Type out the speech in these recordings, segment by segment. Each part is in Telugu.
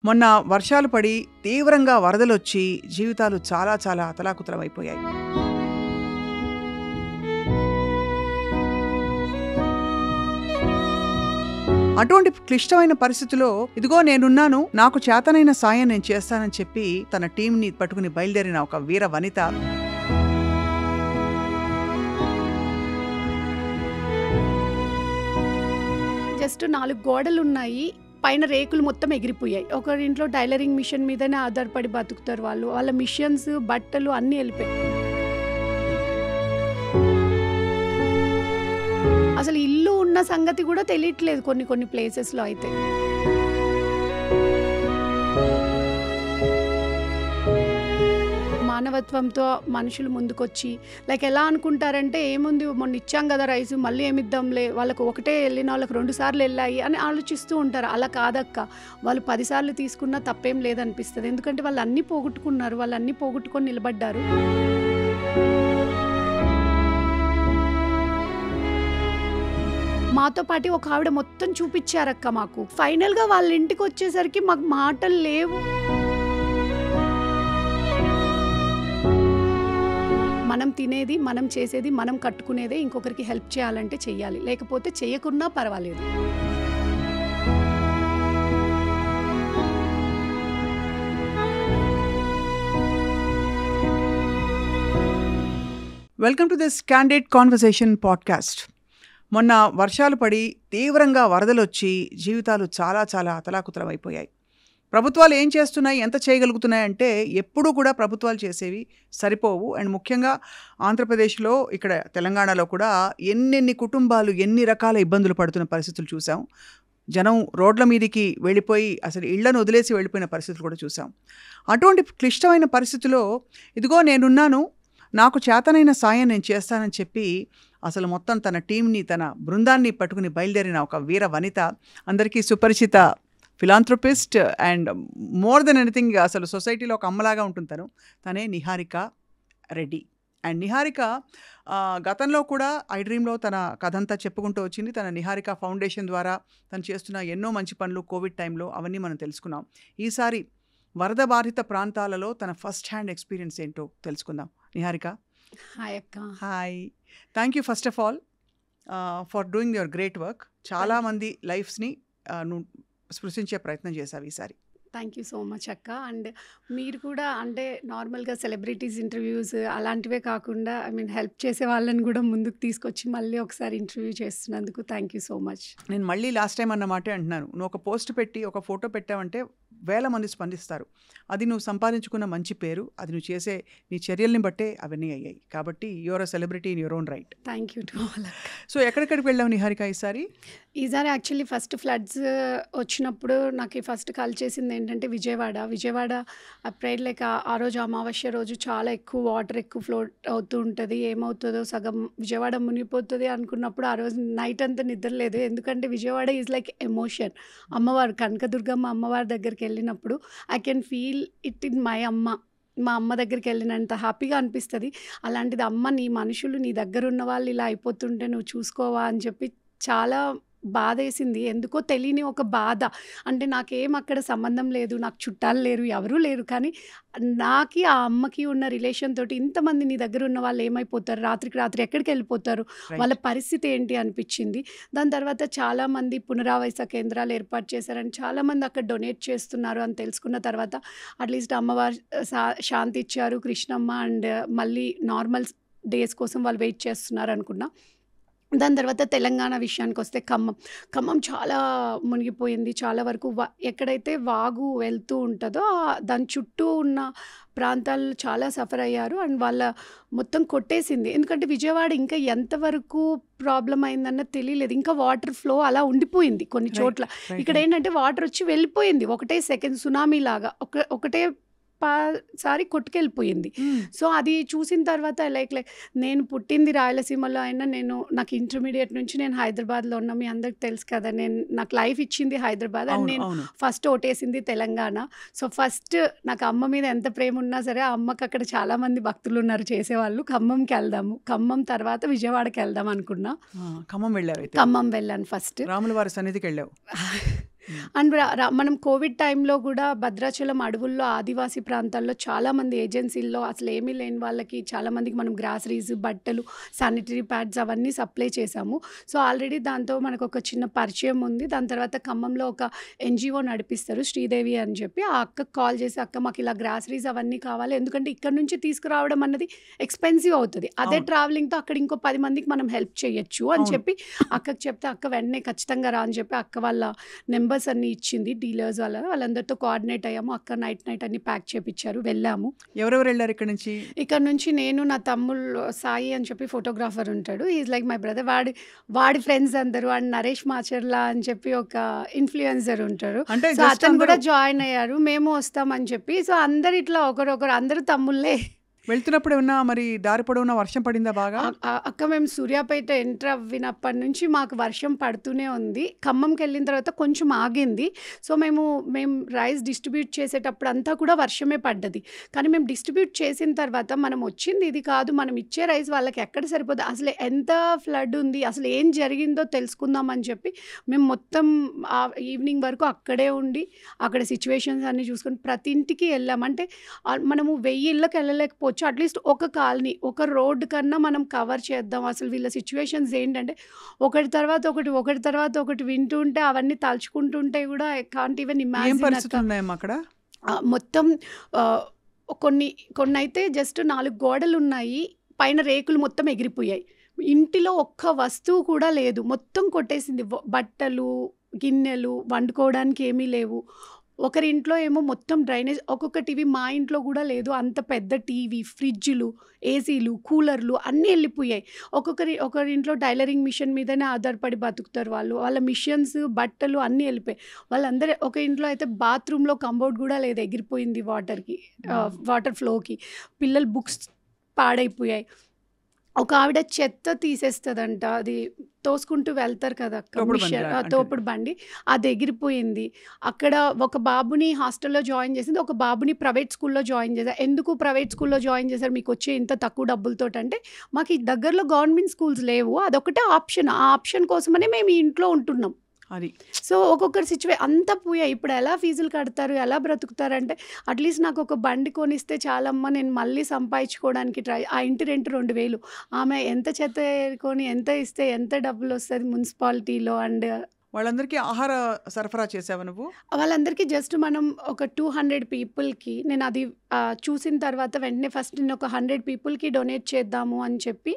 మొన్న వర్షాలు పడి తీవ్రంగా వరదలొచ్చి జీవితాలు చాలా చాలా అతలాకుతలమైపోయాయి. అటువంటి క్లిష్టమైన పరిస్థితిలో ఇదిగో నేనున్నాను, నాకు చేతనైన సాయం నేను చేస్తానని చెప్పి తన టీంని పట్టుకుని బయలుదేరిన ఒక వీర వనిత జస్ట్ 4 గోడలు ఉన్నాయి, పైన రేకులు మొత్తం ఎగిరిపోయాయి. ఒకరింట్లో టైలరింగ్ మిషన్ మీదనే ఆధారపడి బతుకుతారు వాళ్ళు. వాళ్ళ మిషన్స్, బట్టలు అన్నీ వెళ్ళిపోయాయి. అసలు ఇల్లు ఉన్న సంగతి కూడా తెలియట్లేదు కొన్ని ప్లేసెస్లో అయితే. మానవత్వంతో మనుషులు ముందుకొచ్చి ఎలా అనుకుంటారంటే, ఏముంది మొన్న ఇచ్చాం కదా రైస్, మళ్ళీ ఏమిద్దాంలే, వాళ్ళకు ఒకటే వెళ్ళిన వాళ్ళకి 2 సార్లు వెళ్ళాయి అని ఆలోచిస్తూ ఉంటారు. అలా కాదక్క, వాళ్ళు 10 సార్లు తీసుకున్నా తప్పేం లేదనిపిస్తుంది. ఎందుకంటే వాళ్ళు అన్నీ పోగొట్టుకున్నారు, వాళ్ళు అన్నీ పోగొట్టుకొని నిలబడ్డారు. మాతో పాటు ఒక ఆవిడ మొత్తం చూపించారక్క మాకు. ఫైనల్గా వాళ్ళ ఇంటికి వచ్చేసరికి మాకు మాటలు లేవు. మనం తినేది, మనం చేసేది, మనం కట్టుకునేదే ఇంకొకరికి హెల్ప్ చేయాలంటే చెయ్యాలి, లేకపోతే చేయకున్నా పర్వాలేదు. Welcome to this candid conversation podcast. మొన్న వర్షాలు పడి తీవ్రంగా వరదలొచ్చి జీవితాలు చాలా చాలా అతలాకుతలమైపోయాయి. ప్రభుత్వాలు ఏం చేస్తున్నాయి, ఎంత చేయగలుగుతున్నాయంటే ఎప్పుడూ కూడా ప్రభుత్వాలు చేసేవి సరిపోవు. అండ్ ముఖ్యంగా ఆంధ్రప్రదేశ్లో, ఇక్కడ తెలంగాణలో కూడా ఎన్నెన్ని కుటుంబాలు ఎన్ని రకాల ఇబ్బందులు పడుతున్న పరిస్థితులు చూసాం. జనం రోడ్ల మీదకి వెళ్ళిపోయి అసలు ఇళ్లను వదిలేసి వెళ్ళిపోయిన పరిస్థితులు కూడా చూసాం. అటువంటి క్లిష్టమైన పరిస్థితిలో ఇదిగో నేనున్నాను, నాకు చేతనైన సాయం నేను చేస్తానని చెప్పి అసలు మొత్తం తన టీంని, తన బృందాన్ని పట్టుకుని బయలుదేరిన ఒక వీర వనిత, అందరికీ సుపరిచిత philanthropist and more than anything అసలు సొసైటీలో ఒక అమ్మలాగా ఉంటుంది తనే నిహారిక రెడ్డి. అండ్ నిహారిక గతంలో కూడా ఐ డ్రీమ్లో తన కథంతా చెప్పుకుంటూ వచ్చింది. తన నిహారిక ఫౌండేషన్ ద్వారా తను చేస్తున్న ఎన్నో మంచి పనులు కోవిడ్ టైంలో అవన్నీ మనం తెలుసుకున్నాం. ఈసారి వరద బాధిత ప్రాంతాలలో తన ఫస్ట్ హ్యాండ్ ఎక్స్పీరియన్స్ ఏంటో తెలుసుకుందాం. నిహారిక, హాయ్ అక్క. Hi, thank you first of all for doing your great work. చాలామంది లైఫ్స్ని నువ్వు స్పృశించే ప్రయత్నం చేశావు ఈసారి. థ్యాంక్ యూ సో మచ్ అక్క. అండ్ మీరు కూడా అంటే నార్మల్గా సెలబ్రిటీస్ ఇంటర్వ్యూస్ అలాంటివే కాకుండా హెల్ప్ చేసే వాళ్ళని కూడా ముందుకు తీసుకొచ్చి మళ్ళీ ఒకసారి ఇంటర్వ్యూ చేస్తున్నందుకు థ్యాంక్ యూ సో మచ్. నేను మళ్ళీ లాస్ట్ టైం అన్న మాటే అంటున్నాను, నువ్వు ఒక పోస్ట్ పెట్టి ఒక ఫోటో పెట్టావంటే 1000 మంది స్పందిస్తారు. అది నువ్వు సంపాదించుకున్న మంచి పేరు, అది నువ్వు చేసే నీ చర్యల్ని బట్టే అవన్నీ అయ్యాయి. కాబట్టి your a celebrity in your own right. Thank you to all. So ఎక్కడికి వెళ్ళావు నిహారిక ఈసారి? ఈసారి యాక్చువల్లీ ఫస్ట్ ఫ్లడ్స్ వచ్చినప్పుడు నాకు ఫస్ట్ కాల్ చేసింది ఏంటంటే విజయవాడ అప్రైడ్ ఆ రోజు అమావాస్య రోజు చాలా ఎక్కువ వాటర్ ఎక్కువ ఫ్లోట్ అవుతూ ఉంటుంది, ఏమవుతుందో సగం విజయవాడ మునిగిపోతుంది అనుకున్నప్పుడు ఆ రోజు నైట్ అంతా నిద్ర లేదు. ఎందుకంటే విజయవాడ ఈజ్ లైక్ ఎమోషన్. అమ్మవారు కనకదుర్గమ్మ అమ్మవారి దగ్గరికి వెళ్ళినప్పుడు I can feel it in my అమ్మ. మా అమ్మ దగ్గరికి వెళ్ళినంత హ్యాపీగా అనిపిస్తుంది. అలాంటిది అమ్మ, నీ మనుషులు నీ దగ్గర ఉన్న వాళ్ళు ఇలా అయిపోతుంటే నువ్వు చూసుకోవా అని చెప్పి చాలా బాధ వేసింది. ఎందుకో తెలియని ఒక బాధ. అంటే నాకేం అక్కడ సంబంధం లేదు, నాకు చుట్టాలు లేరు, ఎవరూ లేరు, కానీ నాకి ఆ అమ్మకి ఉన్న రిలేషన్ తోటి ఇంతమంది నీ దగ్గర ఉన్న వాళ్ళు ఏమైపోతారు, రాత్రికి రాత్రి ఎక్కడికి వెళ్ళిపోతారు, వాళ్ళ పరిస్థితి ఏంటి అనిపించింది. దాని తర్వాత చాలామంది పునరావాస కేంద్రాలు ఏర్పాటు చేశారని చాలామంది అక్కడ డొనేట్ చేస్తున్నారు అని తెలుసుకున్న తర్వాత అట్లీస్ట్ అమ్మవారు శాంతి ఇచ్చారు, కృష్ణమ్మ, అండ్ మళ్ళీ నార్మల్ డేస్ కోసం వాళ్ళు వెయిట్ చేస్తున్నారు అనుకున్నా. దాని తర్వాత తెలంగాణ విషయానికి వస్తే ఖమ్మం చాలా మునిగిపోయింది. చాలా వరకు ఎక్కడైతే వాగు వెళ్తూ ఉంటుందో దాని చుట్టూ ఉన్న ప్రాంతాల్లో చాలా సఫర్ అయ్యారు. అండ్ వాళ్ళ మొత్తం కొట్టేసింది. ఎందుకంటే విజయవాడ ఇంకా ఎంతవరకు ప్రాబ్లం అయిందన్నది తెలియలేదు. ఇంకా వాటర్ ఫ్లో అలా ఉండిపోయింది కొన్ని చోట్ల. ఇక్కడ ఏంటంటే వాటర్ వచ్చి వెళ్ళిపోయింది ఒకటే సెకండ్, సునామీ లాగా ఒకటే సారి కొట్టుకెళ్ళిపోయింది. సో అది చూసిన తర్వాత లైక్ నేను పుట్టింది రాయలసీమలో అయినా నాకు ఇంటర్మీడియట్ నుంచి నేను హైదరాబాద్లో ఉన్నా. మీ అందరికి తెలుసు కదా, నాకు లైఫ్ ఇచ్చింది హైదరాబాద్ అండ్ నేను ఫస్ట్ ఓటేసింది తెలంగాణ. సో ఫస్ట్ నాకు అమ్మ మీద ఎంత ప్రేమ ఉన్నా సరే ఆ అమ్మకి అక్కడ చాలా మంది భక్తులు ఉన్నారు చేసేవాళ్ళు. ఖమ్మంకి వెళ్దాము, ఖమ్మం తర్వాత విజయవాడకి వెళ్దాం అనుకున్నా. ఖమ్మం వెళ్ళాను ఫస్ట్. రాముల వారి సన్నిధికి వెళ్ళావు. అండ్ మనం కోవిడ్ టైంలో కూడా భద్రాచలం అడవుల్లో ఆదివాసీ ప్రాంతాల్లో చాలామంది ఏజెన్సీల్లో అసలు ఏమీ లేని వాళ్ళకి చాలామందికి మనం గ్రాసరీస్, బట్టలు, శానిటరీ ప్యాడ్స్ అవన్నీ సప్లై చేశాము. సో ఆల్రెడీ దాంతో మనకు ఒక చిన్న పరిచయం ఉంది. దాని తర్వాత ఖమ్మంలో ఒక ఎన్జిఓ నడిపిస్తారు, శ్రీదేవి అని చెప్పి. ఆ అక్కకు కాల్ చేసి, అక్క మాకు ఇలా గ్రాసరీస్ అవన్నీ కావాలి, ఎందుకంటే ఇక్కడ నుంచి తీసుకురావడం అన్నది ఎక్స్పెన్సివ్ అవుతుంది, అదే అవును. ట్రావెలింగ్తో అక్కడ ఇంకో 10 మందికి మనం హెల్ప్ చేయొచ్చు అని అవును. చెప్పి అక్కకి చెప్తే అక్క వెంటనే ఖచ్చితంగా రా అని చెప్పి అక్క వాళ్ళ నెంబర్స్ అన్ని ఇచ్చింది, డీలర్స్ వాళ్ళందరితో కోఆర్డినేట్ అయ్యాము. అక్క నైట్ అన్ని ప్యాక్ చేపించారు, వెళ్ళాము. ఎవరెవరు వెళ్ళారు ఇక్కడ నుంచి? ఇక్కడ నుంచి నేను, నా తమ్ముళ్ళు సాయి అని చెప్పి ఫోటోగ్రాఫర్ ఉంటాడు, ఈజ్ లైక్ మై బ్రదర్. వాడి ఫ్రెండ్స్ అందరూ, అండ్ నరేష్ మాచర్లా అని చెప్పి ఒక ఇన్ఫ్లుయెన్సర్ ఉంటారు, అంటే సో జస్ట్ అతను కూడా అందరూ జాయిన్ అయ్యారు. మేము వస్తామని చెప్పి, సో అందరు ఇట్లా ఒకరొకరు అందరూ తమ్ముళ్ళే. వెళ్తున్నప్పుడు ఏమన్నా మరి దారి పొడవునా వర్షం పడిందా బాగా? అక్క మేము సూర్యాపేట ఎంటర్ అవ్వినప్పటి నుంచి మాకు వర్షం పడుతూనే ఉంది. ఖమ్మంకి వెళ్ళిన తర్వాత కొంచెం ఆగింది. సో మేము రైస్ డిస్ట్రిబ్యూట్ చేసేటప్పుడు అంతా కూడా వర్షమే పడ్డది. కానీ మేము డిస్ట్రిబ్యూట్ చేసిన తర్వాత మనం వచ్చింది ఇది కాదు, మనం ఇచ్చే రైస్ వాళ్ళకి ఎక్కడ సరిపోతుంది, అసలు ఎంత ఫ్లడ్ ఉంది, అసలు ఏం జరిగిందో తెలుసుకుందాం అని చెప్పి మేము మొత్తం ఈవినింగ్ వరకు అక్కడే ఉండి అక్కడ సిచ్యువేషన్స్ అన్నీ చూసుకొని ప్రతి ఇంటికి వెళ్ళాం. అంటే మనము 1000 ఇళ్ళకి వెళ్ళలేకపోవచ్చు, అట్లీస్ట్ ఒక కాలనీ, ఒక రోడ్ కన్నా మనం కవర్ చేద్దాం. అసలు వీళ్ళ సిచ్యువేషన్స్ ఏంటంటే ఒకటి తర్వాత ఒకటి వింటుంటే అవన్నీ తలుచుకుంటుంటే కూడా కాంట్ ఈవెన్ ఏం ఇమాజిన్. పరిస్థితులు ఉన్నాయమ్మా అక్కడ? మొత్తం కొన్ని అయితే జస్ట్ 4 గోడలు ఉన్నాయి, పైన రేకులు మొత్తం ఎగిరిపోయాయి, ఇంటిలో ఒక్క వస్తువు కూడా లేదు, మొత్తం కొట్టేసింది. బట్టలు, గిన్నెలు, వండుకోవడానికి ఏమీ లేవు. ఒకరింట్లో ఏమో మొత్తం డ్రైనేజ్, ఒక్కొక్క టీవీ మా ఇంట్లో కూడా లేదు, అంత పెద్ద టీవీ, ఫ్రిడ్జ్లు, ఏసీలు, కూలర్లు అన్నీ వెళ్ళిపోయాయి. ఒకరింట్లో టైలరింగ్ మిషన్ మీదనే ఆధారపడి బతుకుతారు వాళ్ళు, వాళ్ళ మిషన్స్, బట్టలు అన్నీ వెళ్ళిపోయాయి. వాళ్ళందరూ ఒక ఇంట్లో అయితే బాత్రూంలో కంబోర్డ్ కూడా లేదు, ఎగిరిపోయింది వాటర్ ఫ్లోకి. పిల్లల బుక్స్ పాడైపోయాయి. ఒక ఆవిడ చెత్త తీసేస్తుందంట, అది తోసుకుంటూ వెళ్తారు కదా తోపుడు బండి, అది ఎగిరిపోయింది. అక్కడ ఒక బాబుని హాస్టల్లో జాయిన్ చేసింది, ఒక బాబుని ప్రైవేట్ స్కూల్లో జాయిన్ చేశారు. ఎందుకు ప్రైవేట్ స్కూల్లో జాయిన్ చేశారు మీకు వచ్చే ఇంత తక్కువ డబ్బులతో అంటే, మాకు ఈ దగ్గరలో గవర్నమెంట్ స్కూల్స్ లేవు, అదొకటే ఆప్షన్, ఆ ఆప్షన్ కోసమనే మేము ఈ ఇంట్లో ఉంటున్నాం. అది సో ఒక్కొక్కరి అంతా పోయాయి. ఇప్పుడు ఎలా ఫీజులు కడతారు, ఎలా బ్రతుకుతారంటే, అట్లీస్ట్ నాకు ఒక బండి కొనిస్తే చాలమ్మా, నేను మళ్ళీ సంపాదించుకోవడానికి ఆ ఇంటి రెంట్ 2000, ఆమె ఎంత చెత్త ఏరుకొని ఎంత ఇస్తే ఎంత డబ్బులు వస్తుంది మున్సిపాలిటీలో. అండ్ వాళ్ళందరికీ ఆహార సరఫరా చేసావా నువ్వు? వాళ్ళందరికీ జస్ట్ మనం ఒక 200 పీపుల్కి, నేను అది చూసిన తర్వాత వెంటనే ఫస్ట్ నేను ఒక 100 పీపుల్కి డొనేట్ చేద్దాము అని చెప్పి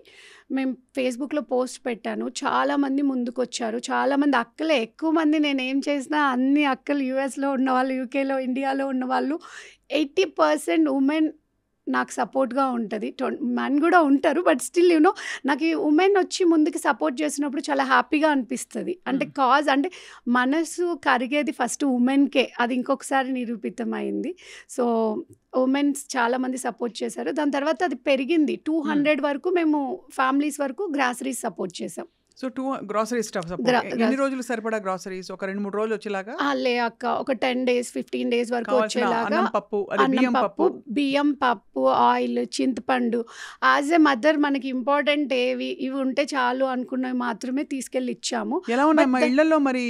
మేము ఫేస్బుక్లో పోస్ట్ పెట్టాను. చాలామంది ముందుకు వచ్చారు, చాలామంది అక్కలే ఎక్కువ మంది. నేను ఏం చేసినా అన్ని అక్కలు, యూఎస్లో ఉన్నవాళ్ళు, యూకేలో, ఇండియాలో ఉన్నవాళ్ళు, 80% ఉమెన్ నాకు సపోర్ట్గా ఉంటుంది. మెన్ కూడా ఉంటారు, బట్ స్టిల్ నాకు ఈ ఉమెన్ వచ్చి ముందుకు సపోర్ట్ చేసినప్పుడు చాలా హ్యాపీగా అనిపిస్తుంది. అంటే కాజ్ అంటే మనసు కరిగేది ఫస్ట్ ఉమెన్కే, అది ఇంకొకసారి నిరూపితమైంది. సో ఉమెన్స్ చాలామంది సపోర్ట్ చేశారు. దాని తర్వాత అది పెరిగింది, 200 వరకు మేము ఫ్యామిలీస్ వరకు గ్రాసరీస్ సపోర్ట్ చేసాం. సో 2 గ్రాసరీ స్టఫ్ ఎన్ని రోజులు సరిపడా గ్రాసరీస్? ఒక 2-3 రోజులు వచ్చేలాగా? లే అక్క, ఒక 10 days 15 days వరకు వచ్చేలాగా. అన్నం, పప్పు, బియ్యం, పప్పు, ఆయిల్, చింతపండు. యాజ్ ఎ మదర్ మనకి ఇంపార్టెంట్ ఇవి ఉంటే చాలు అనుకున్నవి మాత్రమే తీసుకెళ్ళి ఇచ్చాము. ఎలా ఉన్నాయి మా ఇళ్లలో మరి?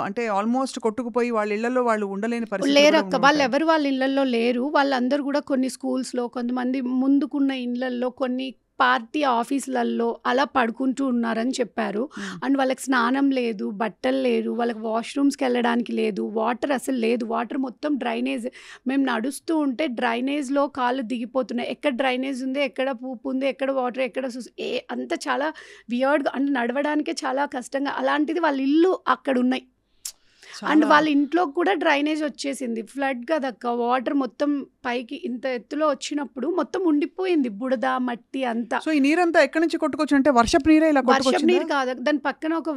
అంటే ఆల్మోస్ట్ కొట్టుకుపోయి వాళ్ళ ఇళ్లలో వాళ్ళు ఉండలేని పరిస్థితి లేరు అక్క, వాళ్ళు ఎవరు వాళ్ళ ఇళ్లలో లేరు. వాళ్ళందరూ కూడా కొన్ని స్కూల్స్లో, కొంతమంది ముందుకున్న ఇళ్లల్లో, కొన్ని పార్టీ ఆఫీసులలో అలా పడుకుంటూ ఉన్నారని చెప్పారు. అండ్ వాళ్ళకి స్నానం లేదు, బట్టలు లేరు, వాళ్ళకి వాష్రూమ్స్కి వెళ్ళడానికి లేదు, వాటర్ అసలు లేదు, వాటర్ మొత్తం డ్రైనేజ్. మేము నడుస్తూ ఉంటే డ్రైనేజ్లో కాళ్ళు దిగిపోతున్నాయి, ఎక్కడ డ్రైనేజ్ ఉంది, ఎక్కడ పూపు ఉంది, ఎక్కడ వాటర్, ఎక్కడ అంత చాలా వియర్డ్గా, అంటే నడవడానికే చాలా కష్టంగా. అలాంటిది వాళ్ళ ఇల్లు అక్కడ ఉన్నాయి. అండ్ వాళ్ళ ఇంట్లో కూడా డ్రైనేజ్ వచ్చేసింది, ఫ్లడ్ కదక్క, వాటర్ మొత్తం పైకి ఇంత ఎత్తులో వచ్చినప్పుడు మొత్తం ఉండిపోయింది, బుడద, మట్టి అంతా. సో ఈ నీరంతా ఎక్కడి నుంచి కొట్టుకొచ్చు? అంటే వర్షపు నీరే ఇలా కొట్టుకొచ్చిందా? వర్షపు నీరు కాదు, దాని పక్కన ఒక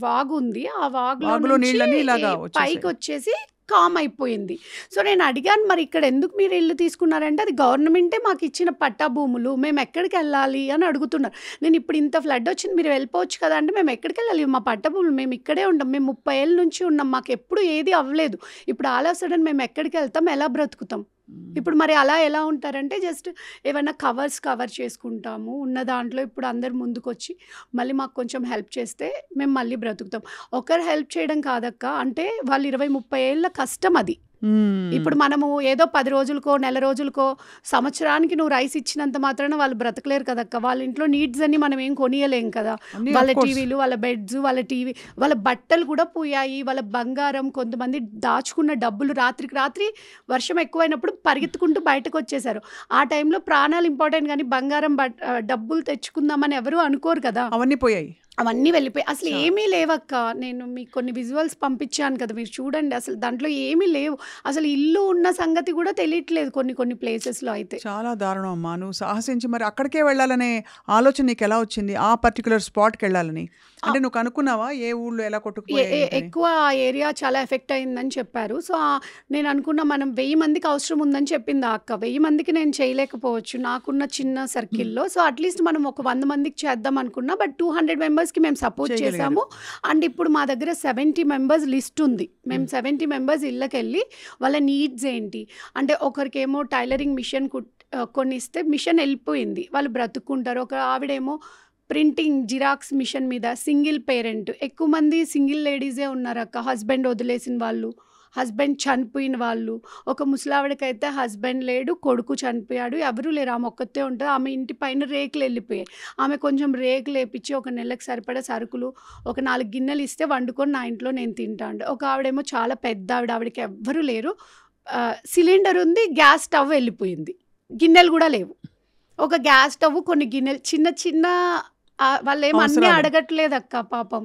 వాగు ఉంది, ఆ వాగులో నీళ్ళని ఇలాగా పైకి వచ్చేసి కామ్ అయిపోయింది. సో నేను అడిగాను, మరి ఇక్కడ ఎందుకు మీరు ఇల్లు తీసుకున్నారంటే, అది గవర్నమెంటే మాకు ఇచ్చిన పట్టా భూములు, మేము ఎక్కడికి వెళ్ళాలి అని అడుగుతున్నారు. నేను ఇప్పుడు ఇంత ఫ్లడ్ వచ్చింది, మీరు వెళ్ళిపోవచ్చు కదా అంటే, మేము ఎక్కడికి వెళ్ళాలి, మా పట్టా భూములు, మేము ఇక్కడే ఉంటాం, మేము 30 ఏళ్ళ నుంచి ఉన్నాం, మాకు ఎప్పుడు ఏది అవ్వలేదు, ఇప్పుడు ఆల్ ఆఫ్ సడన్ మేము ఎక్కడికి వెళ్తాం, ఎలా బ్రతుకుతాం? ఇప్పుడు మరి అలా ఎలా ఉంటారంటే జస్ట్ ఏమైనా కవర్ చేసుకుంటాము. ఉన్న దాంట్లో ఇప్పుడు అందరు ముందుకొచ్చి మళ్ళీ మాకు కొంచెం హెల్ప్ చేస్తే మేము మళ్ళీ బ్రతుకుతాం. ఒకరు హెల్ప్ చేయడం కాదక్క. అంటే వాళ్ళు 20, 30 ఏళ్ల కష్టం అది. ఇప్పుడు మనము ఏదో 10 రోజులకో, నెల రోజులకో, సంవత్సరానికి నువ్వు రైస్ ఇచ్చినంత మాత్రాన వాళ్ళు బ్రతకలేరు కదక్క. వాళ్ళ ఇంట్లో నీడ్స్ అన్ని మనం ఏం కొనియలేం కదా. వాళ్ళ టీవీలు, వాళ్ళ బెడ్స్, వాళ్ళ టీవీ, వాళ్ళ బట్టలు కూడా పోయాయి, వాళ్ళ బంగారం, కొంతమంది దాచుకున్న డబ్బులు రాత్రికి రాత్రి వర్షం ఎక్కువైనప్పుడు పరిగెత్తుకుంటూ బయటకు వచ్చేసారు. ఆ టైంలో ప్రాణాలు ఇంపార్టెంట్ కానీ బంగారం డబ్బులు తెచ్చుకుందామని ఎవరు అనుకోరు కదా. అవన్నీ వెళ్ళిపోయి అసలు ఏమీ లేవక్క. నేను మీకు కొన్ని విజువల్స్ పంపించాను కదా, మీరు చూడండి. అసలు దాంట్లో ఏమీ లేవు. అసలు ఇల్లు ఉన్న సంగతి కూడా తెలియట్లేదు కొన్ని ప్లేసెస్లో. అయితే చాలా దారుణం అమ్మా. నువ్వు సాహసించి మరి అక్కడికే వెళ్ళాలనే ఆలోచన నీకు ఎలా వచ్చింది? ఆ పర్టికులర్ స్పాట్కి వెళ్ళాలని అంటే నువ్వు కనుక్కున్నావా ఏ ఊళ్ళో ఎలా కొట్టుకుపోయాయి? ఎక్కువ ఆ ఏరియా చాలా ఎఫెక్ట్ అయిందని చెప్పారు. సో నేను అనుకున్నా మనం 1000 మందికి అవసరం ఉందని చెప్పింది ఆ అక్క. 1000 మందికి నేను చేయలేకపోవచ్చు నాకున్న చిన్న సర్కిల్లో. సో అట్లీస్ట్ మనం ఒక 100 మందికి చేద్దాం అనుకున్నా. బట్ 200 మెంబర్స్కి మేము సపోర్ట్ చేసాము. అండ్ ఇప్పుడు మా దగ్గర 70 మెంబర్స్ లిస్ట్ ఉంది. మేము 70 మెంబర్స్ ఇళ్ళకి వెళ్ళి వాళ్ళ నీడ్స్ ఏంటి అంటే, ఒకరికేమో టైలరింగ్ మిషన్ కొనిస్తే మిషన్ వెళ్ళిపోయింది, వాళ్ళు బ్రతుక్కుంటారు. ఒక ఆవిడేమో ప్రింటింగ్ జిరాక్స్ మిషన్ మీద సింగిల్ పేరెంట్. ఎక్కువ మంది సింగిల్ లేడీసే ఉన్నారు అక్క. హస్బెండ్ వదిలేసిన వాళ్ళు, హస్బెండ్ చనిపోయిన వాళ్ళు. ఒక ముసలావిడకైతే హస్బెండ్ లేడు, కొడుకు చనిపోయాడు, ఎవరూ లేరు, ఆమె ఒక్కతే ఉంటుంది. ఆమె ఇంటి పైన రేకులు వెళ్ళిపోయాయి. ఆమె కొంచెం రేకులు వేపించి ఒక నెలకు సరిపడా సరుకులు ఒక 4 గిన్నెలు ఇస్తే వండుకొని నా ఇంట్లో నేను తింటాను. ఒక ఆవిడేమో చాలా పెద్ద ఆవిడకి ఎవ్వరూ లేరు. సిలిండర్ ఉంది, గ్యాస్ స్టవ్ వెళ్ళిపోయింది, గిన్నెలు కూడా లేవు. ఒక గ్యాస్ స్టవ్, కొన్ని గిన్నెలు, చిన్న చిన్న వాళ్ళు ఏమో అన్నీ అడగట్లేదు అక్క పాపం.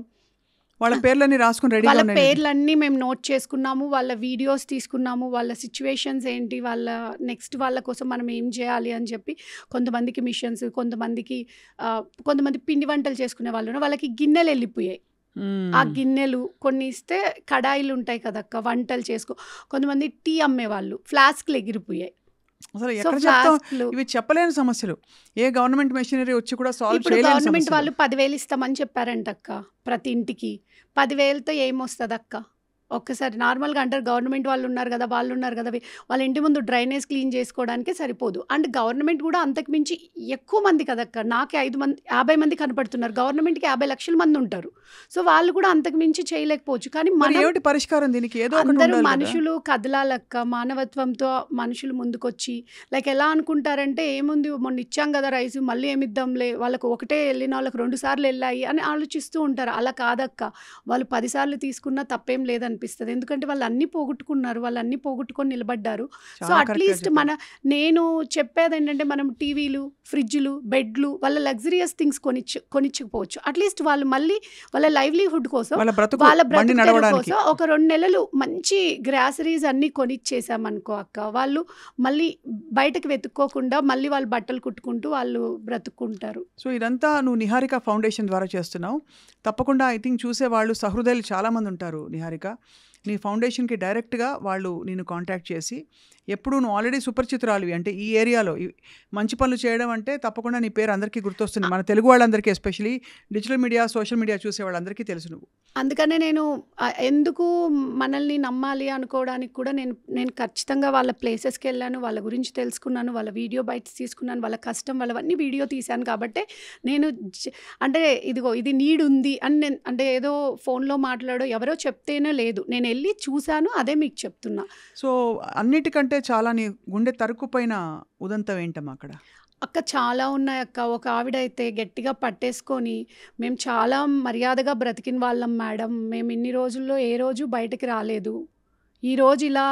వాళ్ళ పేర్లన్నీ రాసుకుని రెడీ, వాళ్ళ పేర్లన్నీ మేము నోట్ చేసుకున్నాము, వాళ్ళ వీడియోస్ తీసుకున్నాము, వాళ్ళ సిచ్యువేషన్స్ ఏంటి, వాళ్ళ నెక్స్ట్ వాళ్ళ కోసం మనం ఏం చేయాలి అని చెప్పి. కొంతమందికి మిషన్స్, కొంతమంది పిండి వంటలు చేసుకునే వాళ్ళు, వాళ్ళకి గిన్నెలు వెళ్ళిపోయాయి. ఆ గిన్నెలు కొన్ని ఇస్తే కడాయిలు ఉంటాయి కదక్క, వంటలు చేసుకో. కొంతమంది టీ అమ్మేవాళ్ళు, ఫ్లాస్క్లు ఎగిరిపోయాయి. అసలు ఎక్కడ చెప్తాం, ఇవి చెప్పలేని సమస్యలు. ఏ గవర్నమెంట్ మెషినరీ వచ్చి కూడా సాల్వ్ చేయలేని సమస్యలు. గవర్నమెంట్ వాళ్ళు 10,000 ఇస్తామని చెప్పారంట అక్క ప్రతి ఇంటికి. 10,000తో ఏమొస్తుంది అక్క? ఒక్కసారి నార్మల్గా అంటారు గవర్నమెంట్ వాళ్ళు ఉన్నారు కదా, వాళ్ళ ఇంటి ముందు డ్రైనేజ్ క్లీన్ చేసుకోవడానికే సరిపోదు. అండ్ గవర్నమెంట్ కూడా అంతకు మించి ఎక్కువ మంది కదక్క. నాకే 50 మంది కనపడుతున్నారు, గవర్నమెంట్కి 50 లక్షల మంది ఉంటారు. సో వాళ్ళు కూడా అంతకు మించి చేయలేకపోవచ్చు. కానీ ఏమిటి పరిష్కారం దీనికి? ఏదో అందరూ మనుషులు కదలాలక్క, మానవత్వంతో మనుషులు ముందుకొచ్చి. లైక్ ఎలా అనుకుంటారంటే, ఏముంది మొన్న ఇచ్చాం కదా రైస్, మళ్ళీ ఏమిద్దాంలే, వాళ్ళకు ఒకటే వెళ్ళిన వాళ్ళకి 2 సార్లు వెళ్ళాయి అని ఆలోచిస్తూ ఉంటారు. అలా కాదక్క, వాళ్ళు 10 సార్లు తీసుకున్నా తప్పేం లేదని అనిపిస్తుంది. ఎందుకంటే వాళ్ళు అన్ని పోగొట్టుకున్నారు, వాళ్ళు అన్ని పోగొట్టుకొని నిలబడ్డారు. సో అట్లీస్ట్ నేను చెప్పేది ఏంటంటే, మనం టీవీలు, ఫ్రిడ్జ్లు, బెడ్లు, వాళ్ళ లగ్జరియస్ థింగ్స్ కొనిచ్చకపోవచ్చు. అట్లీస్ట్ వాళ్ళు మళ్ళీ వాళ్ళ లైవ్లీహుడ్ కోసం, వాళ్ళ బ్రతుకు కోసం ఒక 2 నెలలు మంచి గ్రాసరీస్ అన్ని కొనిచ్చేసామనుకో అక్క, వాళ్ళు మళ్ళీ బయటకు వెతుక్కోకుండా మళ్ళీ వాళ్ళు బట్టలు కుట్టుకుంటూ వాళ్ళు బ్రతుక్కుంటారు. సో ఇదంతా నువ్వు నిహారిక ఫౌండేషన్ ద్వారా చేస్తున్నావు. తప్పకుండా ఐ థింక్ చూసేవాళ్ళు సహృదయులు చాలామంది ఉంటారు నిహారిక. నీ ఫౌండేషన్కి డైరెక్ట్గా వాళ్ళు నేను కాంటాక్ట్ చేసి, ఎప్పుడు నువ్వు ఆల్రెడీ సుపరిచితురాలివి, అంటే ఈ ఏరియాలో మంచి పనులు చేయడం అంటే తప్పకుండా నీ పేరు అందరికీ గుర్తొస్తుంది, మన తెలుగు వాళ్ళందరికీ, especially digital media, social media చూసే వాళ్ళందరికీ తెలుసు నువ్వు. అందుకనే నేను ఎందుకు మనల్ని నమ్మాలి అనుకోవడానికి కూడా నేను ఖచ్చితంగా వాళ్ళ ప్లేసెస్కి వెళ్ళాను, వాళ్ళ గురించి తెలుసుకున్నాను, వాళ్ళ వీడియో బయట తీసుకున్నాను, వాళ్ళ కష్టం వాళ్ళవన్నీ వీడియో తీశాను. కాబట్టి నేను అంటే ఇదిగో ఇది నీడ్ ఉంది అని నేను, అంటే ఏదో ఫోన్లో మాట్లాడో ఎవరో చెప్తేనే లేదు, నేను వెళ్ళి చూశాను, అదే మీకు చెప్తున్నా. సో అన్నిటికంటే చాలా నీ గుండె తరుక్కుపోయిన ఉదంతం ఏంటమ్మా అక్కడ? అక్క చాలా ఉన్నాయి అక్క. ఒక ఆవిడైతే గట్టిగా పట్టేసుకొని, మేము చాలా మర్యాదగా బ్రతికిన వాళ్ళం మేడం, మేము ఇన్ని రోజుల్లో ఏ రోజు బయటకు రాలేదు, ఈరోజు ఇలా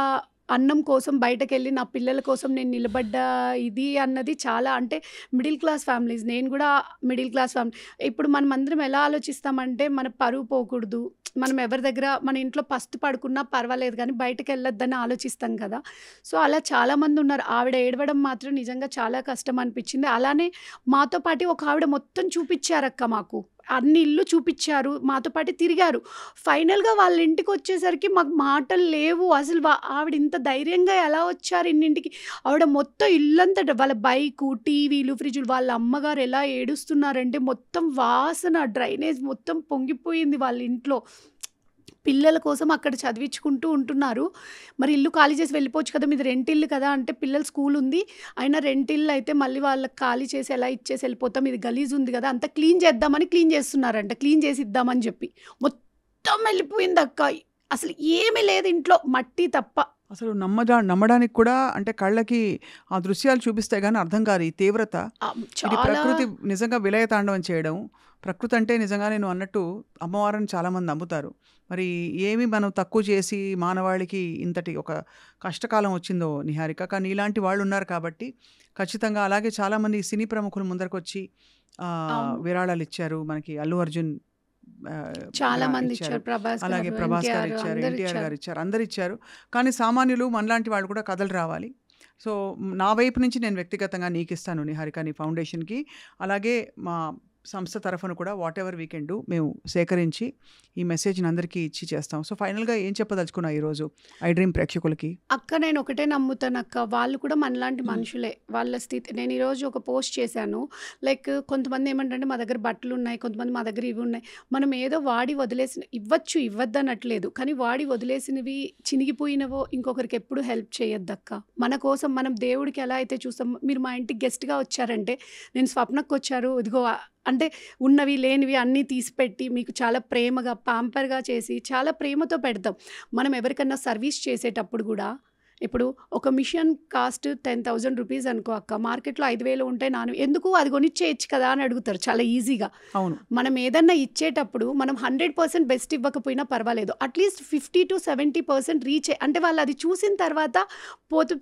అన్నం కోసం బయటకెళ్ళి నా పిల్లల కోసం నేను నిలబడ్డా ఇది అన్నది చాలా, అంటే మిడిల్ క్లాస్ ఫ్యామిలీస్, నేను కూడా మిడిల్ క్లాస్ ఫ్యామిలీ. ఇప్పుడు మనం అందరం ఎలా ఆలోచిస్తామంటే, మన పరువు పోకూడదు, మనం ఎవరి దగ్గర మన ఇంట్లో పస్తు పడుకున్నా పర్వాలేదు కానీ బయటకు వెళ్ళొద్దని ఆలోచిస్తాం కదా. సో అలా చాలామంది ఉన్నారు. ఆవిడ ఏడవడం మాత్రం నిజంగా చాలా కష్టం అనిపించింది. అలానే మాతో పాటు ఒక ఆవిడ మొత్తం చూపించారక్క, మాకు అన్ని ఇల్లు చూపించారు, మాతో పాటు తిరిగారు. ఫైనల్గా వాళ్ళ ఇంటికి వచ్చేసరికి మాకు మాటలు లేవు. అసలు ఆవిడ ఇంత ధైర్యంగా ఎలా వచ్చారు ఇన్నింటికి? ఆవిడ మొత్తం ఇల్లంతా, వాళ్ళ బైకు, టీవీలు, ఫ్రిడ్జ్లు, వాళ్ళ అమ్మగారు ఎలా ఏడుస్తున్నారంటే మొత్తం వాసన, డ్రైనేజ్ మొత్తం పొంగిపోయింది వాళ్ళ ఇంట్లో. పిల్లల కోసం అక్కడ చదివించుకుంటూ ఉంటున్నారు. మరి ఇల్లు ఖాళీ చేసి వెళ్ళిపోవచ్చు కదా! మీది రెంటిల్లు కదా! అంటే పిల్లల స్కూల్ ఉంది. అయినా రెంటిల్లు అయితే మళ్ళీ వాళ్ళకి ఖాళీ చేసి ఎలా ఇచ్చేసి వెళ్ళిపోతాం. ఇది గలీజ్ ఉంది కదా! అంతా క్లీన్ చేద్దామని క్లీన్ చేస్తున్నారంట. క్లీన్ చేసి ఇద్దామని చెప్పి. మొత్తం వెళ్ళిపోయిందక్క. అసలు ఏమీ లేదు ఇంట్లో. మట్టి తప్ప. అసలు నమ్మడానికి కూడా అంటే కళ్ళకి ఆ దృశ్యాలు చూపిస్తే గానీ అర్థం కాదు ఈ తీవ్రత. ఇది చాలా ప్రకృతి నిజంగా విలయతాండవం చేయడం. ప్రకృతి అంటే నిజంగానే నువ్వు అన్నట్టు అమ్మవారిని చాలామంది నమ్ముతారు. మరి ఏమి మనం తక్కువ చేసి మానవాళికి ఇంతటి ఒక కష్టకాలం వచ్చిందో నిహారిక. కానీ ఇలాంటి వాళ్ళు ఉన్నారు కాబట్టి ఖచ్చితంగా అలాగే చాలామంది సినీ ప్రముఖులు ముందరకొచ్చి అవును. విరాళాలు ఇచ్చారు. మనకి అల్లు అర్జున్ చాలా మంది ఇచ్చారు. ఇచ్చారు. ప్రభాస్ అలాగే గారు, ప్రభాస్ గారు ఎన్టీఆర్ ఇచ్చారు, అందరూ ఎన్టీఆర్ ఇచ్చారు. గారు ఇచ్చారు, అందరు ఇచ్చారు. కానీ సామాన్యులు మనలాంటి వాళ్ళు కూడా కథలు రావాలి. సో నా వైపు నుంచి నేను వ్యక్తిగతంగా నీకు ఇస్తాను నిహారిక, నీ ఫౌండేషన్కి. అలాగే మా సంస్థ తరఫున కూడా what ever we can do మేము సేకరించి ఈ మెసేజ్ని అందరికీ ఇచ్చి చేస్తాం. సో ఫైనల్గా ఏం చెప్పదలుచుకున్నా ఈరోజు ఐ డ్రీమ్ ప్రేక్షకులకి? అక్క నేను ఒకటే నమ్ముతాను అక్క. వాళ్ళు కూడా మనలాంటి మనుషులే. వాళ్ళ స్థితి నేను ఈరోజు ఒక పోస్ట్ చేశాను. లైక్ కొంతమంది ఏమంటే మా దగ్గర బట్టలు ఉన్నాయి, కొంతమంది మా దగ్గర ఇవి ఉన్నాయి. మనం ఏదో వాడి వదిలేసిన ఇవ్వచ్చు, ఇవ్వద్దనట్లేదు. కానీ వాడి వదిలేసినవి చినిగిపోయినవో ఇంకొకరికి ఎప్పుడు హెల్ప్ చేయొద్దక్క. మన కోసం మనం దేవుడికి ఎలా అయితే చూస్తాం. మీరు మా ఇంటికి గెస్ట్గా వచ్చారంటే నేను స్వప్నకు వచ్చారు ఇదిగో అంటే ఉన్నవి లేనివి అన్నీ తీసిపెట్టి మీకు చాలా ప్రేమగా పాంపర్గా చేసి చాలా ప్రేమతో పెడతాం. మనం ఎవరికన్నా సర్వీస్ చేసేటప్పుడు కూడా ఇప్పుడు ఒక మిషన్ కాస్ట్ 10,000 రూపీస్ అనుకో అక్క. మార్కెట్లో 5,000 ఉంటే ఎందుకు అది కొనిచ్చేయచ్చు కదా అని అడుగుతారు చాలా ఈజీగా. అవును. మనం ఏదన్నా ఇచ్చేటప్పుడు మనం 100% బెస్ట్ ఇవ్వకపోయినా పర్వాలేదు. అట్లీస్ట్ 50-70% రీచ్ అంటే వాళ్ళు అది చూసిన తర్వాత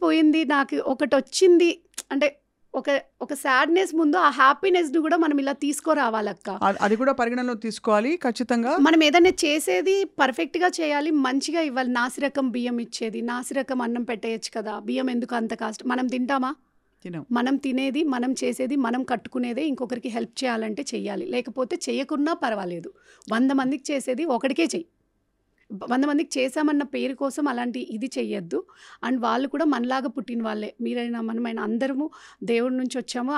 పోయింది నాకు ఒకటి వచ్చింది అంటే ఒక సాడ్నెస్ ముందు ఆ హ్యాపీనెస్ని కూడా మనం ఇలా తీసుకురావాలక్క. అది కూడా పరిగణనలో తీసుకోవాలి ఖచ్చితంగా. మనం ఏదైనా చేసేది పర్ఫెక్ట్గా చేయాలి, మంచిగా ఇవ్వాలి. నాసిరకం బియ్యం ఇచ్చేది, నాసిరకం అన్నం పెట్టేయచ్చు కదా. బియ్యం ఎందుకు అంత కాస్ట్? మనం తింటామా? తినం. మనం తినేది, మనం చేసేది, మనం కట్టుకునేదే ఇంకొకరికి హెల్ప్ చేయాలంటే చెయ్యాలి. లేకపోతే చేయకున్నా పర్వాలేదు. 100 మందికి చేసేది ఒకటికే చెయ్యి. 100 మందికి చేశామన్న పేరు కోసం అలాంటి ఇది చెయ్యొద్దు. అండ్ వాళ్ళు కూడా మనలాగా పుట్టిన వాళ్ళే. మీరైనా మనమైనా అందరము దేవుడి నుంచి వచ్చామో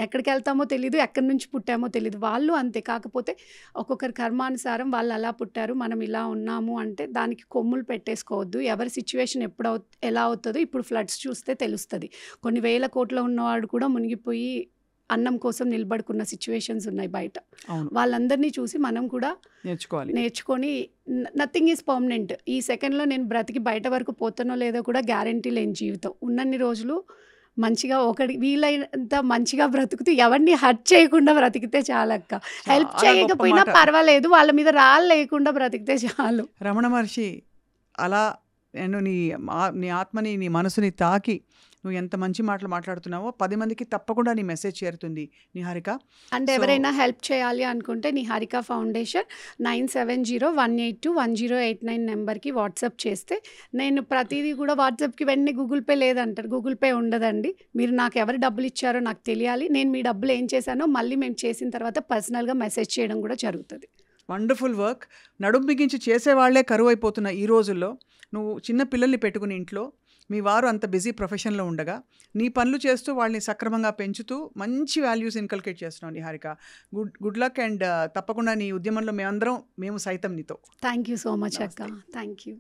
ఎక్కడికి వెళ్తామో తెలీదు, ఎక్కడి నుంచి పుట్టామో తెలీదు. వాళ్ళు అంతే. కాకపోతే ఒక్కొక్కరి కర్మానుసారం వాళ్ళు అలా పుట్టారు, మనం ఇలా ఉన్నాము అంటే దానికి కొమ్ములు పెట్టేసుకోవద్దు. ఎవరి సిచ్యువేషన్ ఎలా అవుతుందో ఇప్పుడు ఫ్లడ్స్ చూస్తే తెలుస్తుంది. కొన్ని వేల కోట్ల ఉన్నవాడు కూడా మునిగిపోయి అన్నం కోసం నిలబడుకున్న సిచ్యువేషన్స్ ఉన్నాయి బయట. వాళ్ళందరినీ చూసి మనం కూడా నేర్చుకొని నథింగ్ ఈజ్ పర్మనెంట్. ఈ సెకండ్లో నేను బ్రతికి బయట వరకు పోతానో లేదో కూడా గ్యారంటీ లేని జీవితం. ఉన్నన్ని రోజులు మంచిగా వీలైనంత మంచిగా బ్రతుకుతూ ఎవరిని హర్ట్ చేయకుండా బ్రతికితే చాలక్క. హెల్ప్ చేయకపోయినా పర్వాలేదు, వాళ్ళ మీద రాళ్ళు లేకుండా బ్రతికితే చాలు. రమణ మహర్షి అలా నేను నీ ఆత్మని నీ మనసుని తాకి నువ్వు ఎంత మంచి మాటలు మాట్లాడుతున్నావో 10 మందికి తప్పకుండా నీ మెసేజ్ చేరుతుంది నిహారిక. అంటే ఎవరైనా హెల్ప్ చేయాలి అనుకుంటే నిహారిక ఫౌండేషన్ 9701821089 నెంబర్కి వాట్సాప్ చేస్తే నేను ప్రతిదీ కూడా వాట్సాప్కి వెంటనే గూగుల్ పే లేదంటారు. గూగుల్ పే ఉండదండి. మీరు నాకు ఎవరు డబ్బులు ఇచ్చారో నాకు తెలియాలి. నేను మీ డబ్బులు ఏం చేశానో మళ్ళీ మేము చేసిన తర్వాత పర్సనల్గా మెసేజ్ చేయడం కూడా జరుగుతుంది. Wonderful work. నడుం బిగించి చేసేవాళ్లే కరువు అయిపోతున్న ఈ రోజుల్లో నువ్వు చిన్న పిల్లల్ని పెట్టుకుని ఇంట్లో మీ వారు అంత బిజీ ప్రొఫెషన్లో ఉండగా నీ పనులు చేస్తూ వాళ్ళని సక్రమంగా పెంచుతూ మంచి వాల్యూస్ ఇన్కల్కేట్ చేస్తున్నావు నిహారిక. గుడ్ లక్ అండ్ తప్పకుండా నీ ఉద్యమంలో మేము సైతం నీతో. థ్యాంక్ యూ సో మచ్ అక్క. Thank you.